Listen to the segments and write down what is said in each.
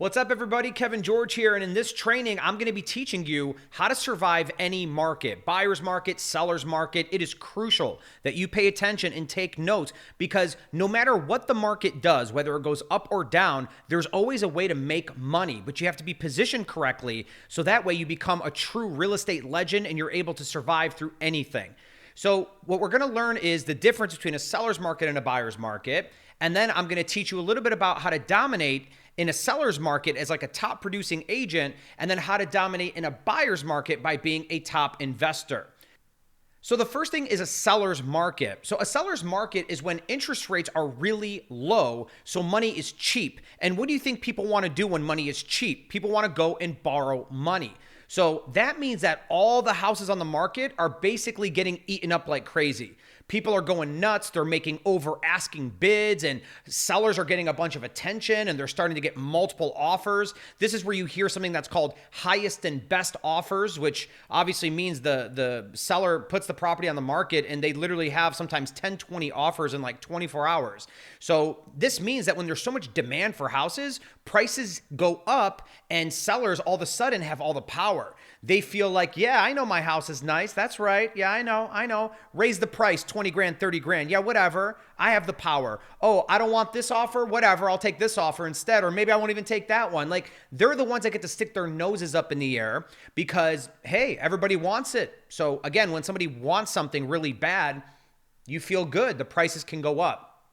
What's up, everybody? Kevin George here, and in this training, I'm going to be teaching you how to survive any market, buyer's market, seller's market. It is crucial that you pay attention and take notes because no matter what the market does, whether it goes up or down, there's always a way to make money, but you have to be positioned correctly so that way you become a true real estate legend and you're able to survive through anything. So what we're going to learn is the difference between a seller's market and a buyer's market, and then I'm going to teach you a little bit about how to dominate in a seller's market as like a top producing agent, and then how to dominate in a buyer's market by being a top investor. So the first thing is a seller's market. So a seller's market is when interest rates are really low, so money is cheap. And what do you think people want to do when money is cheap? People want to go and borrow money. So that means that all the houses on the market are basically getting eaten up like crazy. People are going nuts. They're making over asking bids, and sellers are getting a bunch of attention, and they're starting to get multiple offers. This is where you hear something that's called highest and best offers, which obviously means the seller puts the property on the market and they literally have sometimes 10, 20 offers in like 24 hours. So this means that when there's so much demand for houses, prices go up and sellers all of a sudden have all the power. They feel like, yeah, I know my house is nice. That's right. Yeah, I know. Raise the price, 20 grand, 30 grand. Yeah, whatever. I have the power. Oh, I don't want this offer. Whatever. I'll take this offer instead. Or maybe I won't even take that one. Like, they're the ones that get to stick their noses up in the air because, hey, everybody wants it. So again, when somebody wants something really bad, you feel good. The prices can go up.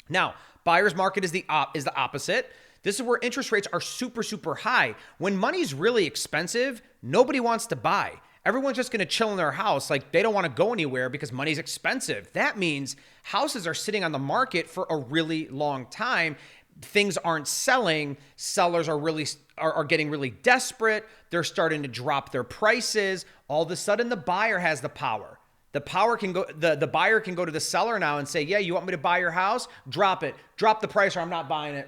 Now, buyer's market is the opposite. This is where interest rates are super, super high. When money's really expensive, nobody wants to buy. Everyone's just going to chill in their house. Like, they don't want to go anywhere because money's expensive. That means houses are sitting on the market for a really long time. Things aren't selling. Sellers are getting really desperate. They're starting to drop their prices. All of a sudden, the buyer has the power. The buyer can go to the seller now and say, yeah, you want me to buy your house? Drop it. Drop the price or I'm not buying it.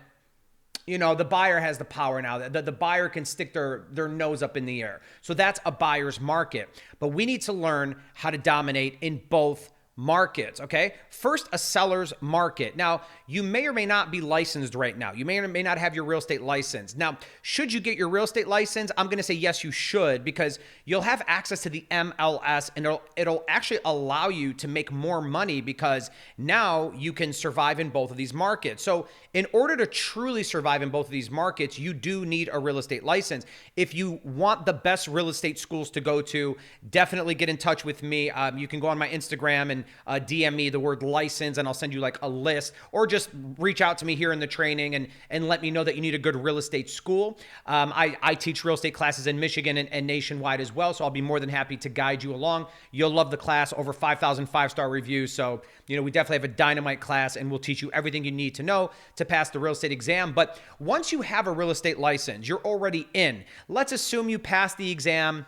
You know, the buyer has the power now. The buyer can stick their nose up in the air. So that's a buyer's market. But we need to learn how to dominate in both markets, okay? First, a seller's market. Now, you may or may not be licensed right now. You may or may not have your real estate license. Now, should you get your real estate license? I'm going to say yes, you should, because you'll have access to the MLS and it'll actually allow you to make more money because now you can survive in both of these markets. So in order to truly survive in both of these markets, you do need a real estate license. If you want the best real estate schools to go to, definitely get in touch with me. You can go on my Instagram and DM me the word license and I'll send you like a list, or just reach out to me here in the training and let me know that you need a good real estate school. I teach real estate classes in Michigan and nationwide as well, so I'll be more than happy to guide you along. You'll love the class, over 5,000 5-star reviews. So, you know, we definitely have a dynamite class and we'll teach you everything you need to know to pass the real estate exam. But once you have a real estate license, you're already in. Let's assume you pass the exam.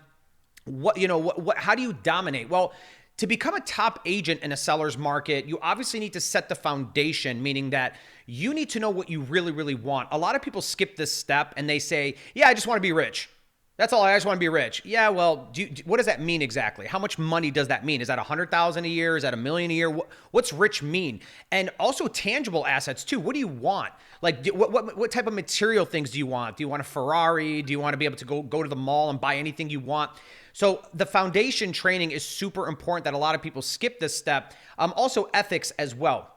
How do you dominate? Well, to become a top agent in a seller's market, you obviously need to set the foundation, meaning that you need to know what you really, really want. A lot of people skip this step and they say, yeah, I just want to be rich. That's all. I just want to be rich. Yeah, well, what does that mean exactly? How much money does that mean? Is that $100,000 a year? Is that $1 million a year? What's rich mean? And also tangible assets too. What do you want? Like, what type of material things do you want? Do you want a Ferrari? Do you want to be able to go to the mall and buy anything you want? So the foundation training is super important that a lot of people skip this step. Also ethics as well.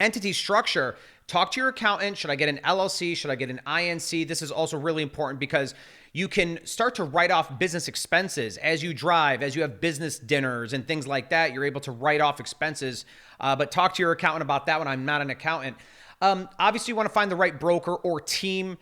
Entity structure. Talk to your accountant. Should I get an LLC? Should I get an INC? This is also really important because you can start to write off business expenses as you drive, as you have business dinners and things like that. You're able to write off expenses, but talk to your accountant about that one. I'm not an accountant. Obviously, you want to find the right broker or team.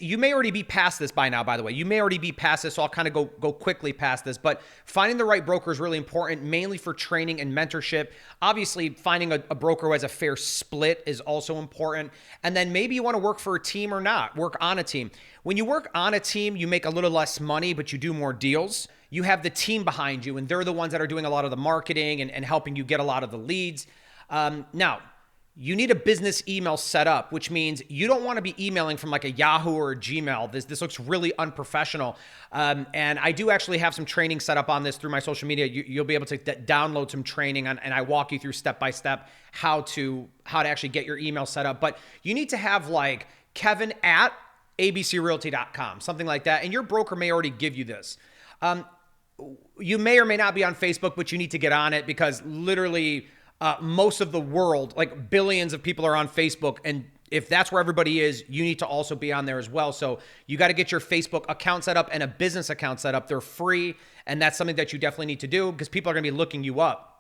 You may already be past this by now, by the way. You may already be past this, so I'll kind of go quickly past this. But finding the right broker is really important, mainly for training and mentorship. Obviously, finding a broker who has a fair split is also important. And then maybe you want to work for a team or not. Work on a team. When you work on a team, you make a little less money, but you do more deals. You have the team behind you, and they're the ones that are doing a lot of the marketing and helping you get a lot of the leads. Now, you need a business email set up, which means you don't want to be emailing from like a Yahoo or a Gmail. This looks really unprofessional. And I do actually have some training set up on this through my social media. You'll be able to download some training and I walk you through step by step how to actually get your email set up. But you need to have like Kevin at abcrealty.com, something like that. And your broker may already give you this. You may or may not be on Facebook, but you need to get on it because literally most of the world, like billions of people are on Facebook. And if that's where everybody is, you need to also be on there as well. So you got to get your Facebook account set up and a business account set up. They're free. And that's something that you definitely need to do because people are going to be looking you up.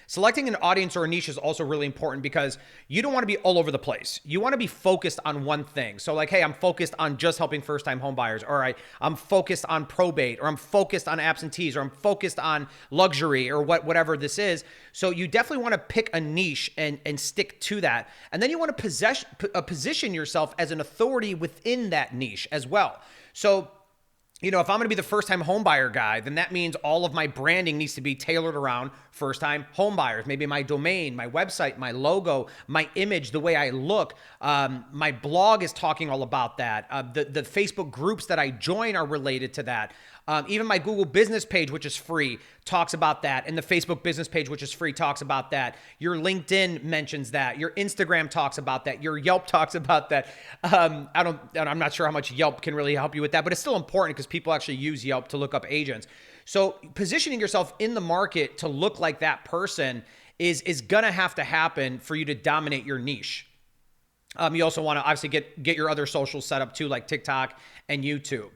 Selecting an audience or a niche is also really important because you don't want to be all over the place. You want to be focused on one thing. So like, hey, I'm focused on just helping first-time home buyers. All right, I'm focused on probate, or I'm focused on absentees, or I'm focused on luxury, or whatever this is. So you definitely want to pick a niche and stick to that. And then you want to position yourself as an authority within that niche as well. So if I'm going to be the first-time home buyer guy, then that means all of my branding needs to be tailored around first-time home buyers. Maybe my domain, my website, my logo, my image, the way I look. My blog is talking all about that. The Facebook groups that I join are related to that. Even my Google business page, which is free, talks about that. And the Facebook business page, which is free, talks about that. Your LinkedIn mentions that. Your Instagram talks about that. Your Yelp talks about that. I'm not sure how much Yelp can really help you with that, but it's still important because people actually use Yelp to look up agents. So positioning yourself in the market to look like that person is going to have to happen for you to dominate your niche. You also want to obviously get your other socials set up too, like TikTok and YouTube.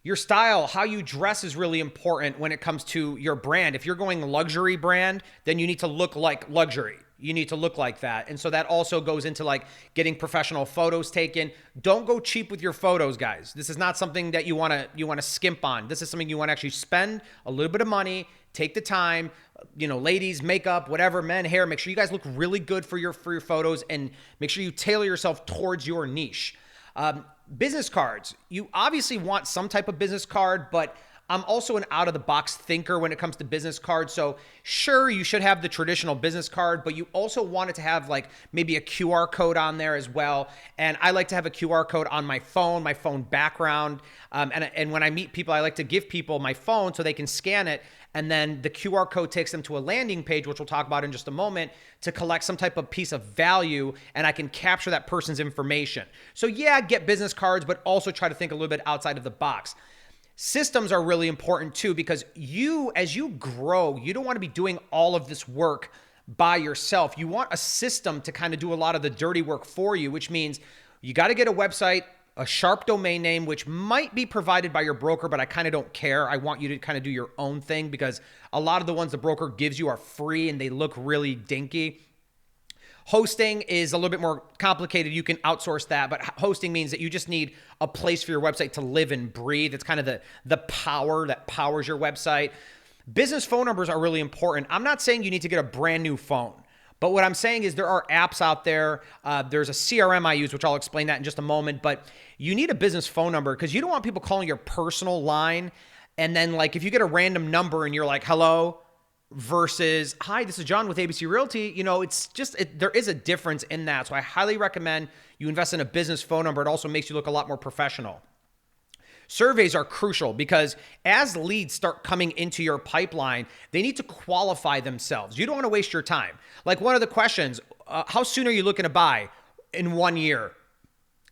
Your style, how you dress is really important when it comes to your brand. If you're going luxury brand, then you need to look like luxury. You need to look like that. And so that also goes into like getting professional photos taken. Don't go cheap with your photos, guys. This is not something that you want to skimp on. This is something you want to actually spend a little bit of money, take the time, ladies, makeup, whatever, men, hair. Make sure you guys look really good for your photos and make sure you tailor yourself towards your niche. Business cards. You obviously want some type of business card, but I'm also an out-of-the-box thinker when it comes to business cards. So sure, you should have the traditional business card, but you also want it to have like maybe a QR code on there as well. And I like to have a QR code on my phone background. And when I meet people, I like to give people my phone so they can scan it. And then the QR code takes them to a landing page, which we'll talk about in just a moment, to collect some type of piece of value, and I can capture that person's information. So yeah, get business cards, but also try to think a little bit outside of the box. Systems are really important too, because as you grow, you don't want to be doing all of this work by yourself. You want a system to kind of do a lot of the dirty work for you, which means you got to get a website, a sharp domain name, which might be provided by your broker, but I kind of don't care. I want you to kind of do your own thing because a lot of the ones the broker gives you are free and they look really dinky. Hosting is a little bit more complicated. You can outsource that, but hosting means that you just need a place for your website to live and breathe. It's kind of the power that powers your website. Business phone numbers are really important. I'm not saying you need to get a brand new phone. But what I'm saying is there are apps out there. There's a CRM I use, which I'll explain that in just a moment. But you need a business phone number because you don't want people calling your personal line. And then like if you get a random number and you're like, hello, versus, hi, this is John with ABC Realty. It's just, there is a difference in that. So I highly recommend you invest in a business phone number. It also makes you look a lot more professional. Surveys are crucial because as leads start coming into your pipeline, they need to qualify themselves. You don't want to waste your time. Like one of the questions, how soon are you looking to buy? In 1 year.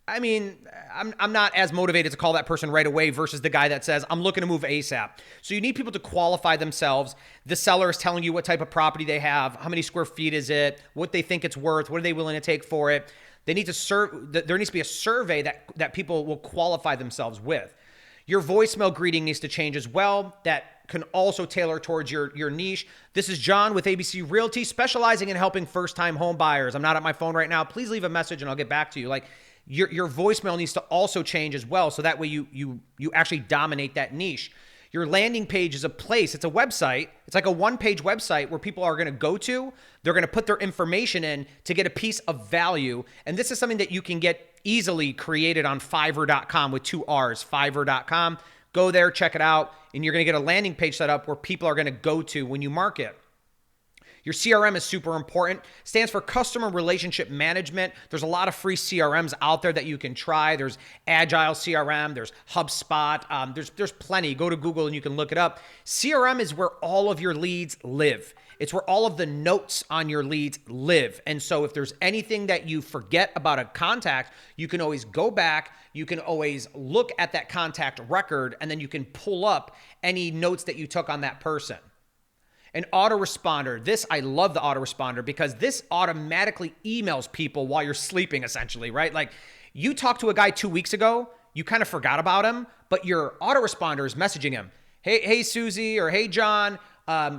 I mean, I'm not as motivated to call that person right away versus the guy that says, I'm looking to move ASAP. So you need people to qualify themselves. The seller is telling you what type of property they have, how many square feet is it, what they think it's worth, what are they willing to take for it. They need to there needs to be a survey that people will qualify themselves with. Your voicemail greeting needs to change as well. That can also tailor towards your niche. This is John with ABC Realty, specializing in helping first-time home buyers. I'm not at my phone right now. Please leave a message and I'll get back to you. Like your voicemail needs to also change as well. So that way you actually dominate that niche. Your landing page is a place. It's a website. It's like a one-page website where people are going to go to. They're going to put their information in to get a piece of value. And this is something that you can get easily created on Fiverr.com with 2 R's, Fiverr.com. Go there, check it out, and you're going to get a landing page set up where people are going to go to when you market. Your CRM is super important. Stands for Customer Relationship Management. There's a lot of free CRMs out there that you can try. There's Agile CRM. There's HubSpot. There's plenty. Go to Google and you can look it up. CRM is where all of your leads live. It's where all of the notes on your leads live. And so if there's anything that you forget about a contact, you can always go back, you can always look at that contact record, and then you can pull up any notes that you took on that person. An autoresponder. This, I love the autoresponder because this automatically emails people while you're sleeping, essentially, right? Like you talked to a guy 2 weeks ago, you kind of forgot about him, but your autoresponder is messaging him. Hey, Susie, or hey, John,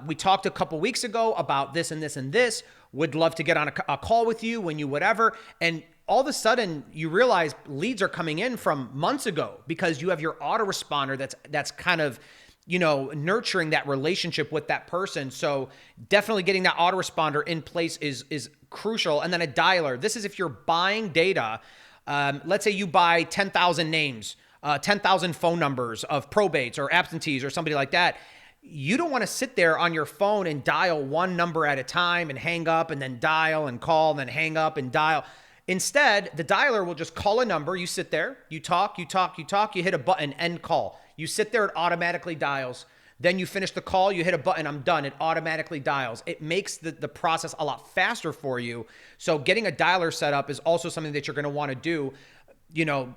we talked a couple weeks ago about this and this and this. Would love to get on a call with you when you whatever. And all of a sudden you realize leads are coming in from months ago because you have your autoresponder that's kind of, nurturing that relationship with that person. So definitely getting that autoresponder in place is crucial. And then a dialer. This is if you're buying data. Let's say you buy 10,000 names, 10,000 phone numbers of probates or absentees or somebody like that. You don't want to sit there on your phone and dial one number at a time and hang up and then dial and call and then hang up and dial. Instead, the dialer will just call a number. You sit there, you talk, you hit a button, end call. You sit there, it automatically dials. Then you finish the call, you hit a button, I'm done. It automatically dials. It makes the process a lot faster for you. So getting a dialer set up is also something that you're going to want to do,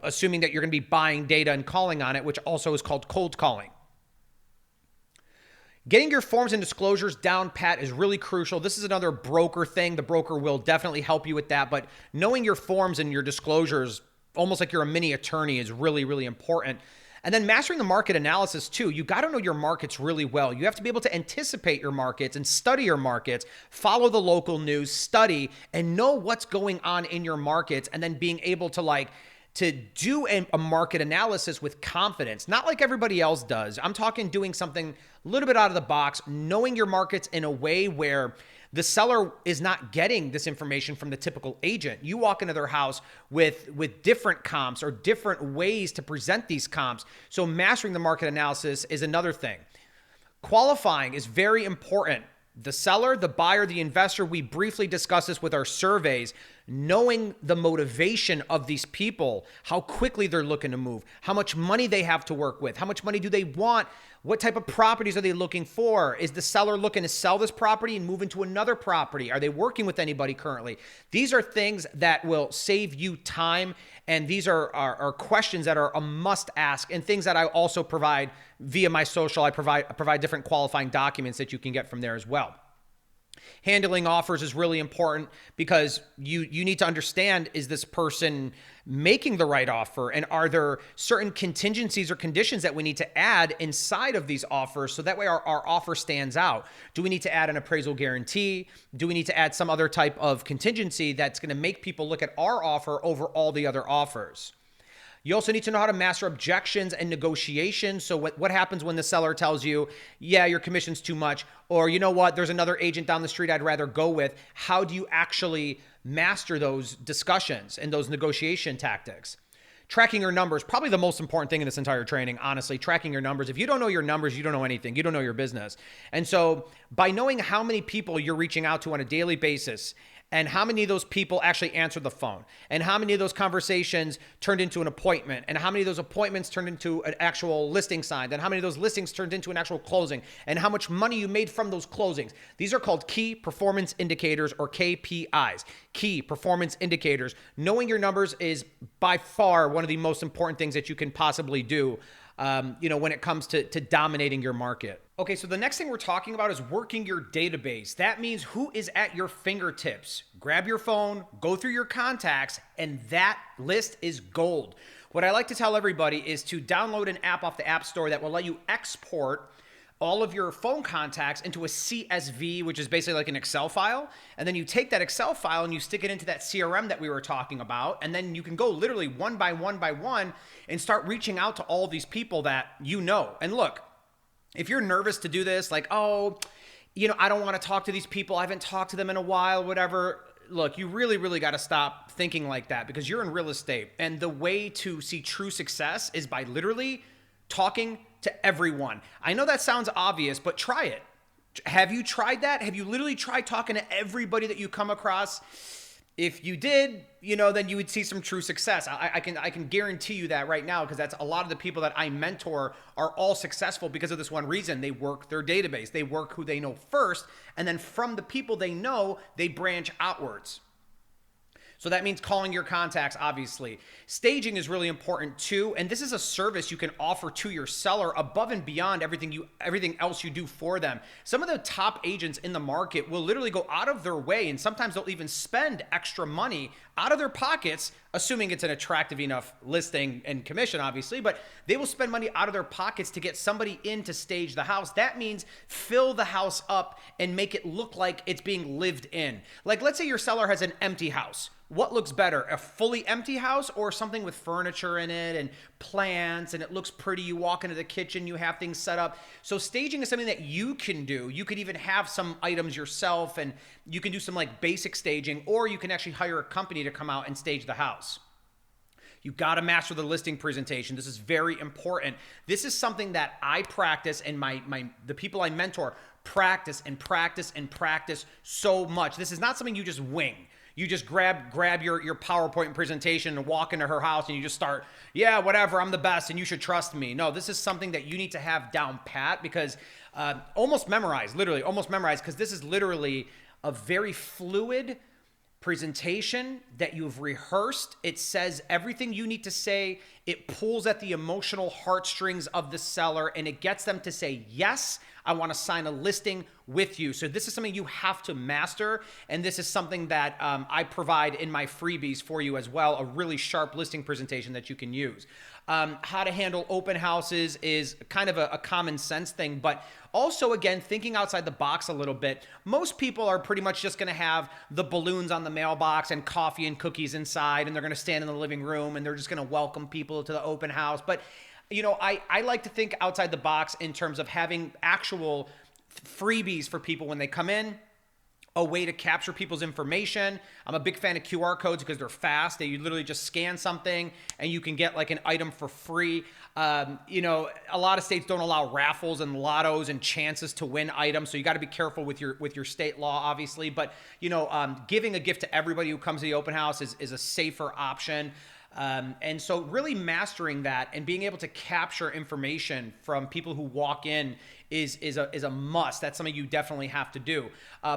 assuming that you're going to be buying data and calling on it, which also is called cold calling. Getting your forms and disclosures down pat is really crucial. This is another broker thing. The broker will definitely help you with that, but knowing your forms and your disclosures, almost like you're a mini attorney, is really, really important. And then mastering the market analysis too. You got to know your markets really well. You have to be able to anticipate your markets and study your markets, follow the local news, study, and know what's going on in your markets, and then being able to do a market analysis with confidence, not like everybody else does. I'm talking doing something a little bit out of the box, knowing your markets in a way where the seller is not getting this information from the typical agent. You walk into their house with different comps or different ways to present these comps. So mastering the market analysis is another thing. Qualifying is very important. The seller, the buyer, the investor, we briefly discussed this with our surveys. Knowing the motivation of these people, how quickly they're looking to move, how much money they have to work with, how much money do they want, what type of properties are they looking for? Is the seller looking to sell this property and move into another property? Are they working with anybody currently? These are things that will save you time, and these are questions that are a must ask, and things that I also provide via my social. I provide different qualifying documents that you can get from there as well. Handling offers is really important because you need to understand, is this person making the right offer? And are there certain contingencies or conditions that we need to add inside of these offers so that way our offer stands out? Do we need to add an appraisal guarantee? Do we need to add some other type of contingency that's going to make people look at our offer over all the other offers? You also need to know how to master objections and negotiations. So what happens when the seller tells you, yeah, your commission's too much, or you know what, there's another agent down the street I'd rather go with. How do you actually master those discussions and those negotiation tactics? Tracking your numbers, probably the most important thing in this entire training, honestly, tracking your numbers. If you don't know your numbers, you don't know anything. You don't know your business. And so by knowing how many people you're reaching out to on a daily basis, and how many of those people actually answered the phone, and how many of those conversations turned into an appointment, and how many of those appointments turned into an actual listing signed, and how many of those listings turned into an actual closing, and how much money you made from those closings. These are called key performance indicators, or KPIs, key performance indicators. Knowing your numbers is by far one of the most important things that you can possibly do when it comes to dominating your market. Okay, so the next thing we're talking about is working your database. That means who is at your fingertips. Grab your phone, go through your contacts, and that list is gold. What I like to tell everybody is to download an app off the App Store that will let you export all of your phone contacts into a CSV, which is basically like an Excel file. And then you take that Excel file and you stick it into that CRM that we were talking about. And then you can go literally one by one and start reaching out to all these people that you know. And look, if you're nervous to do this, like, I don't want to talk to these people, I haven't talked to them in a while, whatever. Look, you really, really got to stop thinking like that, because you're in real estate. And the way to see true success is by literally talking to everyone. I know that sounds obvious, but try it. Have you tried that? Have you literally tried talking to everybody that you come across? If you did, then you would see some true success. I can guarantee you that right now, because that's a lot of the people that I mentor are all successful because of this one reason. They work their database. They work who they know first, and then from the people they know, they branch outwards. So that means calling your contacts, obviously. Staging is really important too, and this is a service you can offer to your seller above and beyond everything else you do for them. Some of the top agents in the market will literally go out of their way, and sometimes they'll even spend extra money out of their pockets, assuming it's an attractive enough listing and commission, obviously, but they will spend money out of their pockets to get somebody in to stage the house. That means fill the house up and make it look like it's being lived in. Like, let's say your seller has an empty house. What looks better, a fully empty house or something with furniture in it and plants and it looks pretty? You walk into the kitchen, you have things set up. So staging is something that you can do. You could even have some items yourself, and you can do some like basic staging, or you can actually hire a company to come out and stage the house. You've got to master the listing presentation. This is very important. This is something that I practice, and the people I mentor practice and practice and practice so much. This is not something you just wing. You just grab your PowerPoint presentation and walk into her house and you just start, yeah, whatever, I'm the best and you should trust me. No, this is something that you need to have down pat, because almost memorized, literally almost memorized, because this is literally a very fluid presentation that you've rehearsed. It says everything you need to say. It pulls at the emotional heartstrings of the seller, and it gets them to say, yes, I want to sign a listing with you. So this is something you have to master, and this is something that I provide in my freebies for you as well, a really sharp listing presentation that you can use. How to handle open houses is kind of a common sense thing, but also, again, thinking outside the box a little bit. Most people are pretty much just going to have the balloons on the mailbox and coffee and cookies inside, and they're going to stand in the living room, and they're just going to welcome people to the open house. But I like to think outside the box in terms of having actual freebies for people when they come in, a way to capture people's information. I'm a big fan of QR codes because they're fast. You literally just scan something and you can get like an item for free. A lot of states don't allow raffles and lottos and chances to win items, so you got to be careful with your state law, obviously. But giving a gift to everybody who comes to the open house is a safer option. And so really mastering that and being able to capture information from people who walk in is a must. That's something you definitely have to do.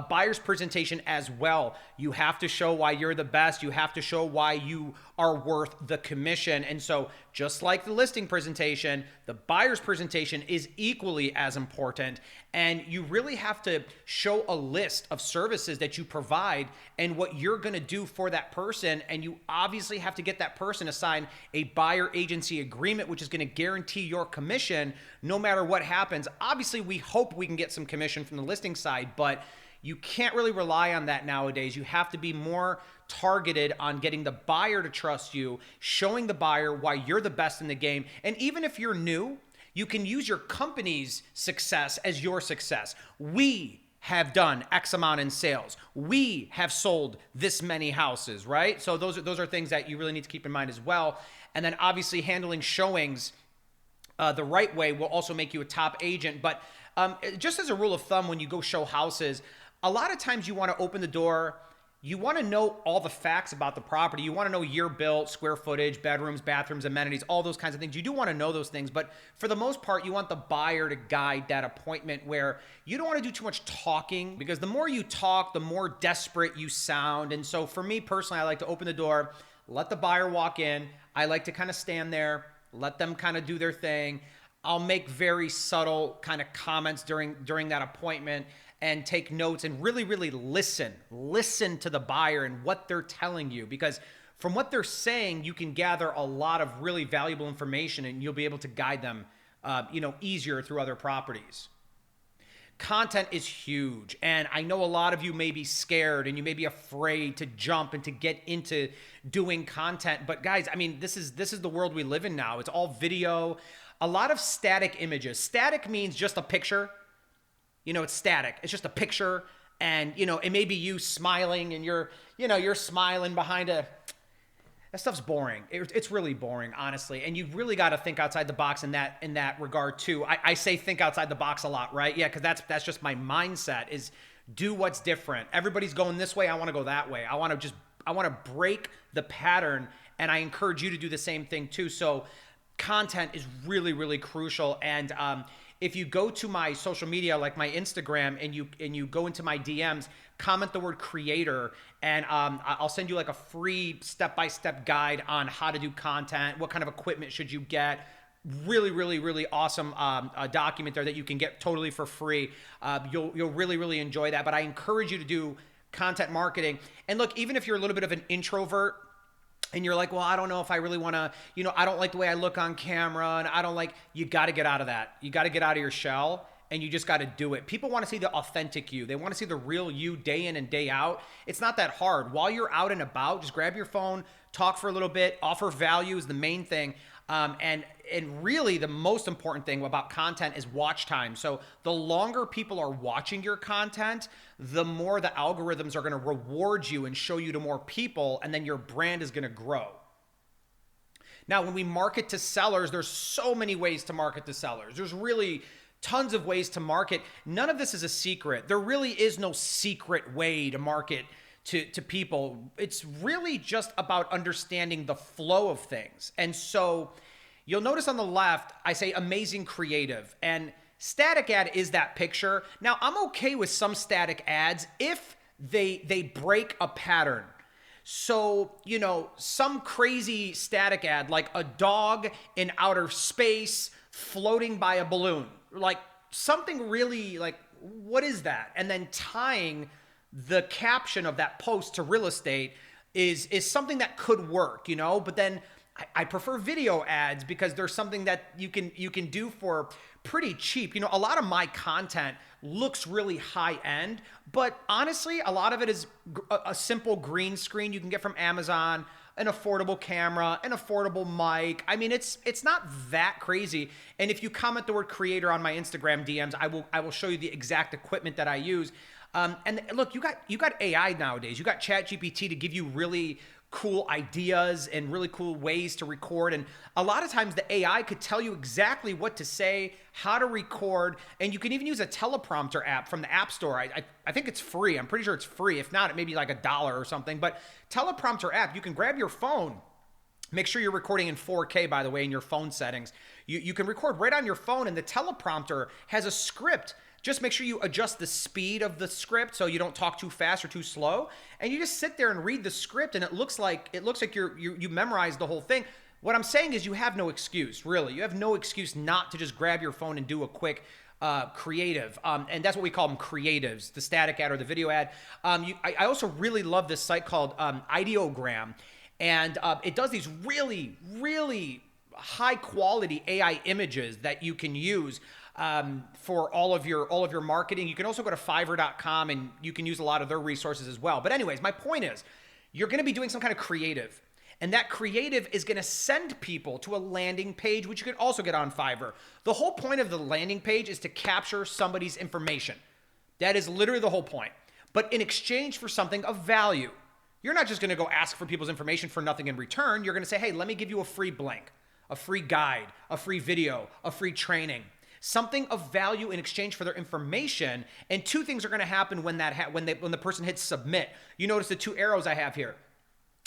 Buyer's presentation as well. You have to show why you're the best. You have to show why you are worth the commission. And so just like the listing presentation, the buyer's presentation is equally as important. And you really have to show a list of services that you provide and what you're going to do for that person. And you obviously have to get that person to sign a buyer agency agreement, which is going to guarantee your commission no matter what happens. Obviously, we hope we can get some commission from the listing side, but you can't really rely on that nowadays. You have to be more targeted on getting the buyer to trust you, showing the buyer why you're the best in the game. And even if you're new, you can use your company's success as your success. We have done X amount in sales. We have sold this many houses, right? So those are things that you really need to keep in mind as well. And then obviously handling showings the right way will also make you a top agent. But just as a rule of thumb, when you go show houses, a lot of times you want to open the door. You want to know all the facts about the property. You want to know year built, square footage, bedrooms, bathrooms, amenities, all those kinds of things. You do want to know those things, but for the most part, you want the buyer to guide that appointment, where you don't want to do too much talking, because the more you talk, the more desperate you sound. And so for me personally, I like to open the door, let the buyer walk in. I like to kind of stand there, let them kind of do their thing. I'll make very subtle kind of comments during that appointment and take notes and really, really listen to the buyer and what they're telling you, because from what they're saying, you can gather a lot of really valuable information and you'll be able to guide them, easier through other properties. Content is huge. And I know a lot of you may be scared and you may be afraid to jump and to get into doing content. But guys, I mean, this is the world we live in now. It's all video, a lot of static images. Static means just a picture. It's static. It's just a picture. And, it may be you smiling and you're smiling behind that stuff's boring. It's really boring, honestly. And you really got to think outside the box in that regard too. I say think outside the box a lot, right? Yeah, because that's just my mindset, is do what's different. Everybody's going this way. I want to go that way. I want I want to break the pattern, and I encourage you to do the same thing too. So content is really, really crucial. And if you go to my social media, like my Instagram, and you go into my DMs, comment the word creator, and I'll send you like a free step-by-step guide on how to do content, what kind of equipment should you get. Really, really, really awesome document there that you can get totally for free. You'll really, really enjoy that. But I encourage you to do content marketing. And look, even if you're a little bit of an introvert, and you're like, well, I don't know if I really want to, I don't like the way I look on camera, and I don't like, you got to get out of that. You got to get out of your shell, and you just got to do it. People want to see the authentic you. They want to see the real you day in and day out. It's not that hard. While you're out and about, just grab your phone, talk for a little bit, offer value is the main thing. And really the most important thing about content is watch time. So the longer people are watching your content, the more the algorithms are going to reward you and show you to more people, and then your brand is going to grow. Now, when we market to sellers, there's so many ways to market to sellers. There's really tons of ways to market. None of this is a secret. There really is no secret way to market to people. It's really just about understanding the flow of things. And so you'll notice on the left, I say amazing creative, and static ad is that picture. Now, I'm okay with some static ads if they break a pattern. So, some crazy static ad, like a dog in outer space floating by a balloon, like something really like, what is that? And then tying the caption of that post to real estate is something that could work, but then I prefer video ads because there's something that you can do for pretty cheap. A lot of my content looks really high end, but honestly, a lot of it is a simple green screen you can get from Amazon, an affordable camera, an affordable mic. I mean, it's not that crazy. And if you comment the word creator on my Instagram DMs, I will show you the exact equipment that I use. And look, you got AI nowadays. You got ChatGPT to give you really cool ideas and really cool ways to record. And a lot of times the AI could tell you exactly what to say, how to record, and you can even use a teleprompter app from the App Store. I think it's free. I'm pretty sure it's free. If not, it may be like $1 or something. But teleprompter app, you can grab your phone. Make sure you're recording in 4K, by the way, in your phone settings. You can record right on your phone, and the teleprompter has a script. Just make sure you adjust the speed of the script so you don't talk too fast or too slow. And you just sit there and read the script, and it looks like you memorized the whole thing. What I'm saying is you have no excuse, really. You have no excuse not to just grab your phone and do a quick creative. And that's what we call them, creatives, the static ad or the video ad. I also really love this site called Ideogram. And it does these really, really high quality AI images that you can use for all of your marketing. You can also go to Fiverr.com and you can use a lot of their resources as well. But anyways, my point is you're going to be doing some kind of creative, and that creative is going to send people to a landing page, which you can also get on Fiverr. The whole point of the landing page is to capture somebody's information. That is literally the whole point. But in exchange for something of value, you're not just going to go ask for people's information for nothing in return. You're going to say, hey, let me give you a free blank, a free guide, a free video, a free training. Something of value in exchange for their information. And two things are going to happen when the person hits submit. You notice the two arrows I have here.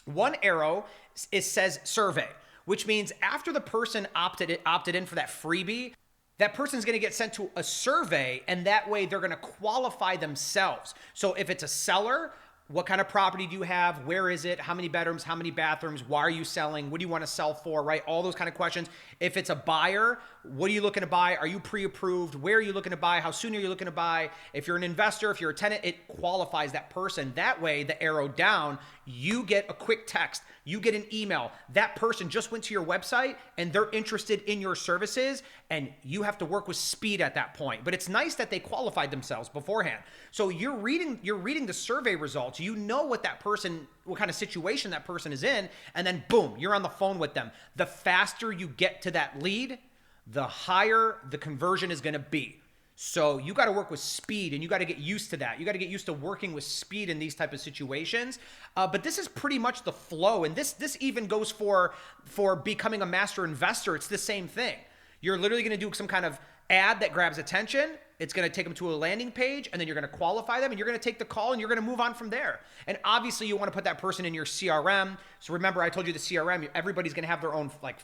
One arrow says survey, which means after the person opted in for that freebie, that person's going to get sent to a survey, and that way they're going to qualify themselves. So if it's a seller, what kind of property do you have? Where is it? How many bedrooms? How many bathrooms? Why are you selling? What do you want to sell for, right? All those kind of questions. If it's a buyer, what are you looking to buy? Are you pre-approved? Where are you looking to buy? How soon are you looking to buy? If you're an investor, if you're a tenant, it qualifies that person. That way, the arrow down, you get a quick text. You get an email. That person just went to your website and they're interested in your services, and you have to work with speed at that point. But it's nice that they qualified themselves beforehand. So you're reading the survey results. You know what kind of situation that person is in, and then boom, you're on the phone with them. The faster you get to that lead, the higher the conversion is going to be. So you got to work with speed, and you got to get used to that. You got to get used to working with speed in these type of situations. But this is pretty much the flow, and this even goes for becoming a master investor. It's the same thing. You're literally going to do some kind of ad that grabs attention, It's going to take them to a landing page, and then you're going to qualify them, and you're going to take the call, and you're going to move on from there. And obviously, you want to put that person in your CRM. So remember, I told you the CRM, everybody's going to have their own like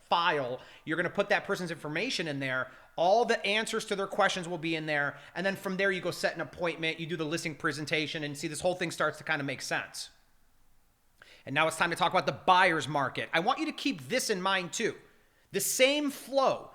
file. You're going to put that person's information in there. All the answers to their questions will be in there. And then from there, you go set an appointment, you do the listing presentation, and see this whole thing starts to kind of make sense. And now it's time to talk about the buyer's market. I want you to keep this in mind too. The same flow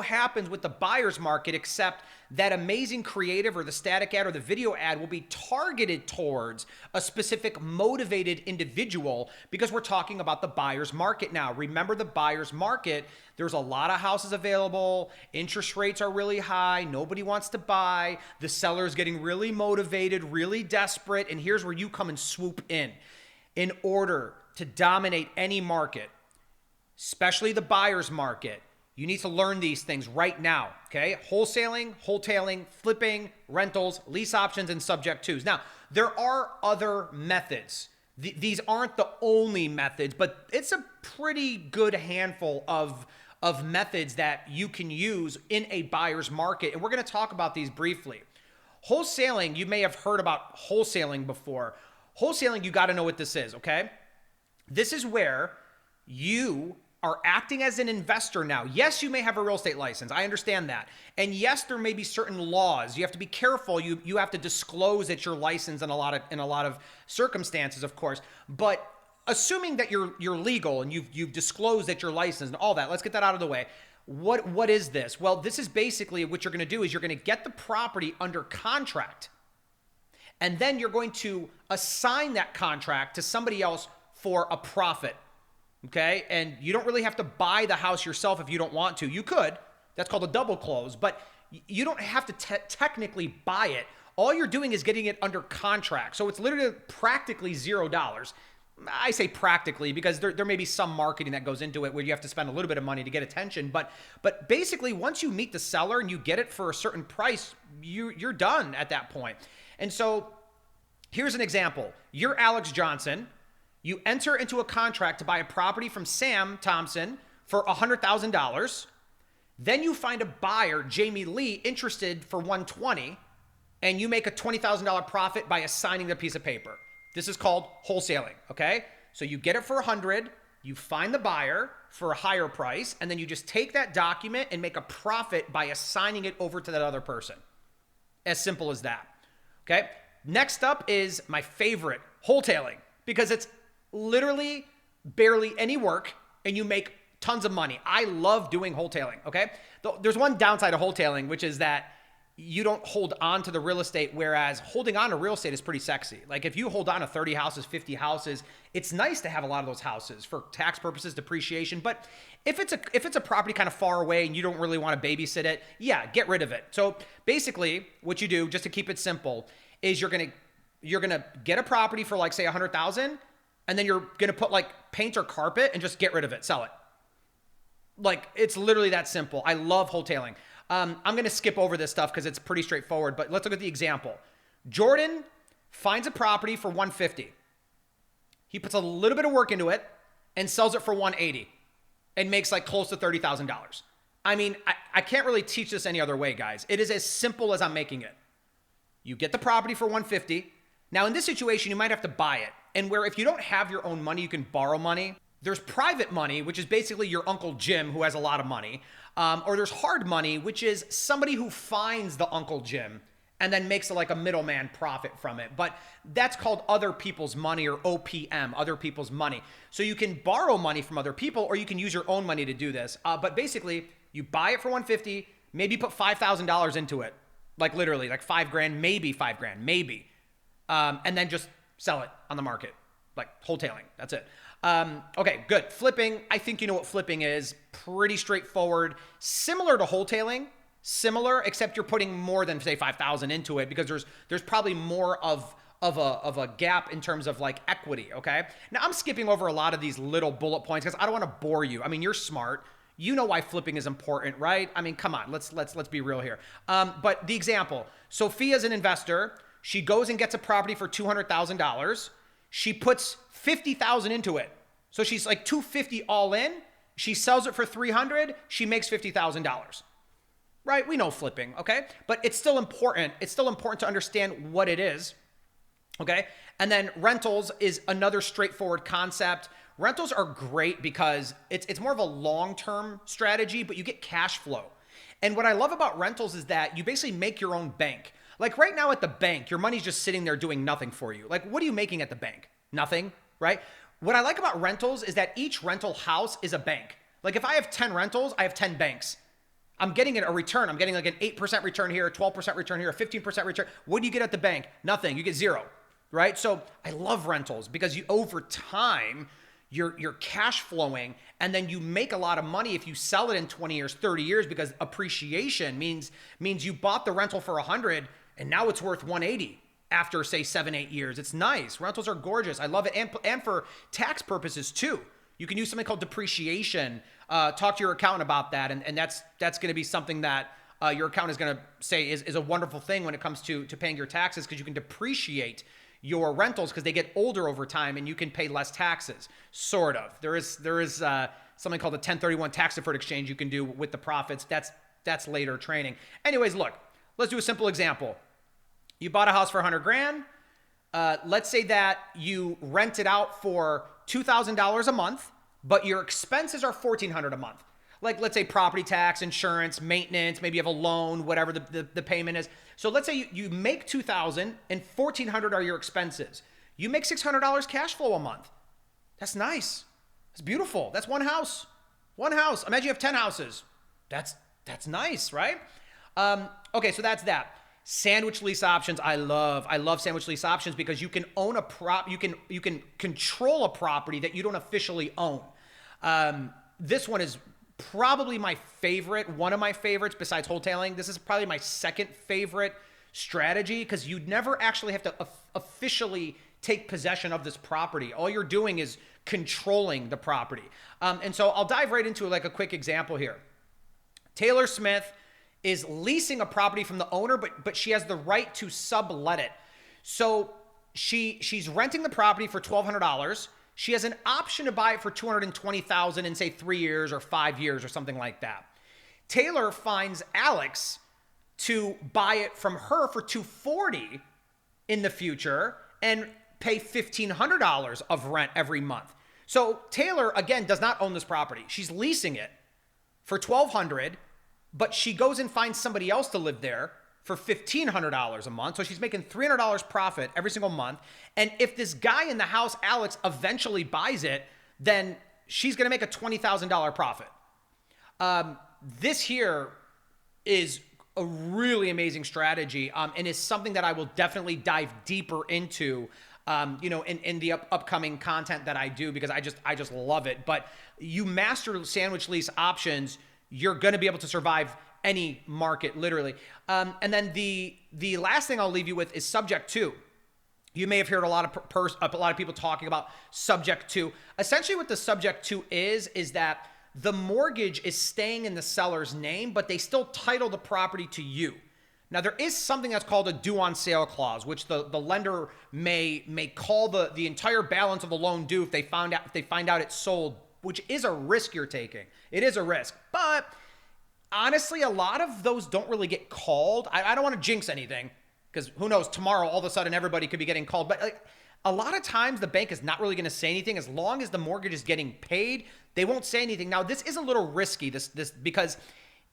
happens with the buyer's market, except that amazing creative or the static ad or the video ad will be targeted towards a specific motivated individual because we're talking about the buyer's market now. Remember the buyer's market, there's a lot of houses available, interest rates are really high, nobody wants to buy, the seller's getting really motivated, really desperate, and here's where you come and swoop in. In order to dominate any market, especially the buyer's market, you need to learn these things right now, okay? Wholesaling, wholetailing, flipping, rentals, lease options, and subject twos. Now, there are other methods. These aren't the only methods, but it's a pretty good handful of methods that you can use in a buyer's market, and we're going to talk about these briefly. Wholesaling, you may have heard about wholesaling before. Wholesaling, you got to know what this is, okay? This is where you are acting as an investor now. Yes, you may have a real estate license. I understand that. And yes, there may be certain laws. You have to be careful. You have to disclose that you're licensed in a lot of circumstances, of course. But assuming that you're legal and you've disclosed that you're licensed and all that, let's get that out of the way. What is this? Well, this is basically what you're going to do is you're going to get the property under contract. And then you're going to assign that contract to somebody else for a profit. Okay, and you don't really have to buy the house yourself if you don't want to. You could. That's called a double close, but you don't have to technically buy it. All you're doing is getting it under contract. So it's literally practically $0. I say practically because there may be some marketing that goes into it where you have to spend a little bit of money to get attention. But basically, once you meet the seller and you get it for a certain price, you're done at that point. And so here's an example. You're Alex Johnson. You enter into a contract to buy a property from Sam Thompson for $100,000. Then you find a buyer, Jamie Lee, interested for $120,000, and you make a $20,000 profit by assigning the piece of paper. This is called wholesaling, okay? So you get it for $100,000, you find the buyer for a higher price, and then you just take that document and make a profit by assigning it over to that other person. As simple as that, okay? Next up is my favorite, wholetailing, because it's literally barely any work and you make tons of money. I love doing wholetailing, okay? There's one downside of wholetailing, which is that you don't hold on to the real estate, whereas holding on to real estate is pretty sexy. Like if you hold on to 30 houses, 50 houses, it's nice to have a lot of those houses for tax purposes, depreciation. But if it's a property kind of far away and you don't really want to babysit it, yeah, get rid of it. So basically what you do, just to keep it simple, is you're gonna get a property for like say $100,000, and then you're going to put like paint or carpet and just get rid of it, sell it. Like it's literally that simple. I love wholetailing. I'm going to skip over this stuff because it's pretty straightforward, but let's look at the example. Jordan finds a property for $150,000. He puts a little bit of work into it and sells it for $180,000 and makes like close to $30,000. I mean, I can't really teach this any other way, guys. It is as simple as I'm making it. You get the property for $150,000. Now in this situation, you might have to buy it. And where if you don't have your own money, you can borrow money. There's private money, which is basically your Uncle Jim who has a lot of money. Or there's hard money, which is somebody who finds the Uncle Jim and then makes like a middleman profit from it. But that's called other people's money or OPM, other people's money. So you can borrow money from other people or you can use your own money to do this. But basically, you buy it for $150,000, maybe put $5,000 into it. Like literally, like $5,000, maybe $5,000, maybe. And then just sell it on the market, like wholetailing. That's it. Okay, good. Flipping. I think you know what flipping is. Pretty straightforward. Similar to wholetailing. Similar, except you're putting more than say 5,000 into it because there's probably more of a gap in terms of like equity. Okay. Now I'm skipping over a lot of these little bullet points because I don't want to bore you. I mean, you're smart. You know why flipping is important, right? I mean, come on. Let's be real here. But the example. Sophia's an investor. She goes and gets a property for $200,000. She puts $50,000 into it. So she's like $250,000 all in. She sells it for $300,000. She makes $50,000. right? We know flipping, okay? But it's still important. It's still important to understand what it is, okay? And then rentals is another straightforward concept. Rentals are great because it's more of a long-term strategy, but you get cash flow. And what I love about rentals is that you basically make your own bank. Like right now at the bank, your money's just sitting there doing nothing for you. Like what are you making at the bank? Nothing, right? What I like about rentals is that each rental house is a bank. Like if I have 10 rentals, I have 10 banks. I'm getting a return. I'm getting like an 8% return here, a 12% return here, a 15% return. What do you get at the bank? Nothing. You get zero, right? So I love rentals because you over time, you're cash flowing, and then you make a lot of money if you sell it in 20 years, 30 years, because appreciation means you bought the rental for 100 and now it's worth 180 after say 7-8 years. It's nice. Rentals are gorgeous. I love it. And for tax purposes too. You can use something called depreciation. Talk to your accountant about that. And that's going to be something that your accountant is going to say is a wonderful thing when it comes to paying your taxes, because you can depreciate your rentals because they get older over time and you can pay less taxes, sort of. There is something called a 1031 tax deferred exchange you can do with the profits. That's later training. Anyways, look, let's do a simple example. You bought a house for 100 grand. Let's say that you rent it out for $2,000 a month, but your expenses are $1,400 a month. Like let's say property tax, insurance, maintenance, maybe you have a loan, whatever the payment is. So let's say you make $2,000 and $1,400 are your expenses. You make $600 cash flow a month. That's nice. That's beautiful. That's one house. One house. Imagine you have 10 houses. That's nice, right? Okay, so that's that. Sandwich lease options, I love sandwich lease options because you can own you can control a property that you don't officially own. This one is probably my favorite, one of my favorites besides wholetailing. This is probably my second favorite strategy because you'd never actually have to officially take possession of this property. All you're doing is controlling the property. And so I'll dive right into like a quick example here. Taylor Smith is leasing a property from the owner, but she has the right to sublet it. So she's renting the property for $1,200. She has an option to buy it for $220,000 in say 3 years or 5 years or something like that. Taylor finds Alex to buy it from her for $240 in the future and pay $1,500 of rent every month. So Taylor, again, does not own this property. She's leasing it for $1,200, but she goes and finds somebody else to live there for $1,500 a month. So she's making $300 profit every single month. And if this guy in the house, Alex, eventually buys it, then she's going to make a $20,000 profit. This here is a really amazing strategy and is something that I will definitely dive deeper into in the upcoming content that I do because I just love it. But you master sandwich lease options, you're going to be able to survive any market, literally. And then the last thing I'll leave you with is subject to. You may have heard a lot of people talking about subject to. Essentially, what the subject to is that the mortgage is staying in the seller's name, but they still title the property to you. Now, there is something that's called a due on sale clause, which the lender may call the entire balance of the loan due if they find out it's sold, which is a risk you're taking. It is a risk, but honestly, a lot of those don't really get called. I don't want to jinx anything because who knows, tomorrow all of a sudden everybody could be getting called. But like a lot of times the bank is not really going to say anything as long as the mortgage is getting paid. They won't say anything. Now, this is a little risky this because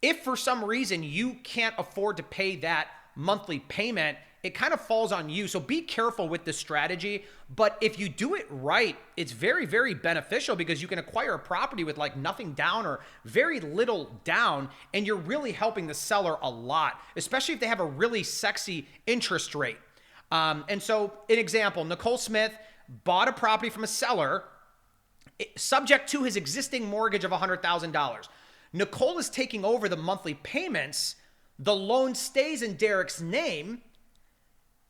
if for some reason you can't afford to pay that monthly payment, it kind of falls on you. So be careful with this strategy. But if you do it right, it's very, very beneficial because you can acquire a property with like nothing down or very little down, and you're really helping the seller a lot, especially if they have a really sexy interest rate. And so, an example, Nicole Smith bought a property from a seller subject to his existing mortgage of $100,000. Nicole is taking over the monthly payments. The loan stays in Derek's name,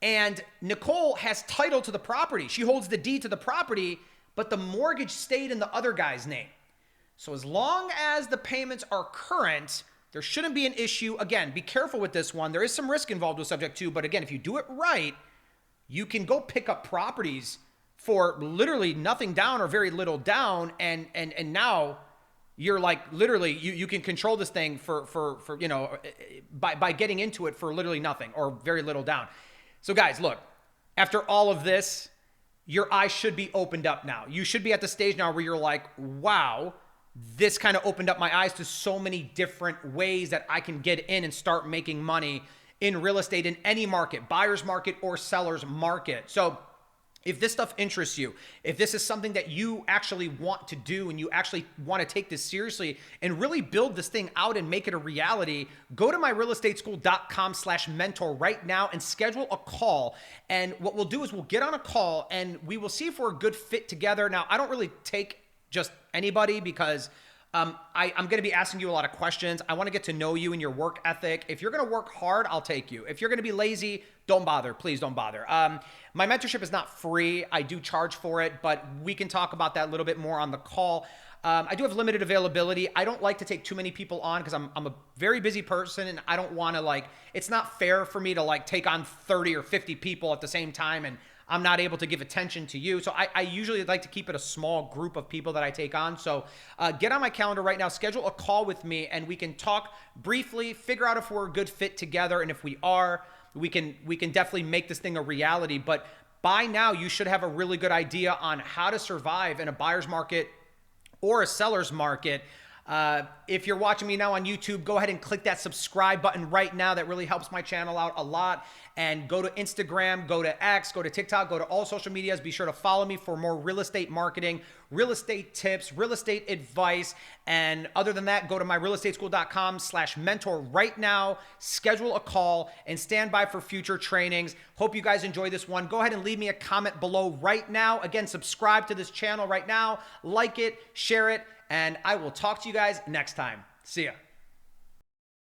and Nicole has title to the property. She holds the deed to the property, but the mortgage stayed in the other guy's name. So as long as the payments are current, there shouldn't be an issue. Again, be careful with this one. There is some risk involved with subject to, but again, if you do it right, you can go pick up properties for literally nothing down or very little down, and now you're like literally you can control this thing for you know, by getting into it for literally nothing or very little down. So guys, look, after all of this, your eyes should be opened up now. You should be at the stage now where you're like, wow, this kind of opened up my eyes to so many different ways that I can get in and start making money in real estate in any market, buyer's market or seller's market. So if this stuff interests you, if this is something that you actually want to do and you actually want to take this seriously and really build this thing out and make it a reality, go to myrealestateschool.com/mentor right now and schedule a call. And what we'll do is we'll get on a call and we will see if we're a good fit together. Now, I don't really take just anybody because I'm going to be asking you a lot of questions. I want to get to know you and your work ethic. If you're going to work hard, I'll take you. If you're going to be lazy, don't bother. Please don't bother. My mentorship is not free. I do charge for it, but we can talk about that a little bit more on the call. I do have limited availability. I don't like to take too many people on because I'm a very busy person and I don't want to it's not fair for me to take on 30 or 50 people at the same time and I'm not able to give attention to you. So I usually like to keep it a small group of people that I take on. So get on my calendar right now, schedule a call with me and we can talk briefly, figure out if we're a good fit together. And if we are, we can definitely make this thing a reality. But by now you should have a really good idea on how to survive in a buyer's market or a seller's market. If you're watching me now on YouTube, go ahead and click that subscribe button right now. That really helps my channel out a lot. And go to Instagram, go to X, go to TikTok, go to all social medias. Be sure to follow me for more real estate marketing, real estate tips, real estate advice. And other than that, go to myrealestateschool.com/mentor right now, schedule a call and stand by for future trainings. Hope you guys enjoy this one. Go ahead and leave me a comment below right now. Again, subscribe to this channel right now, like it, share it, and I will talk to you guys next time. See ya.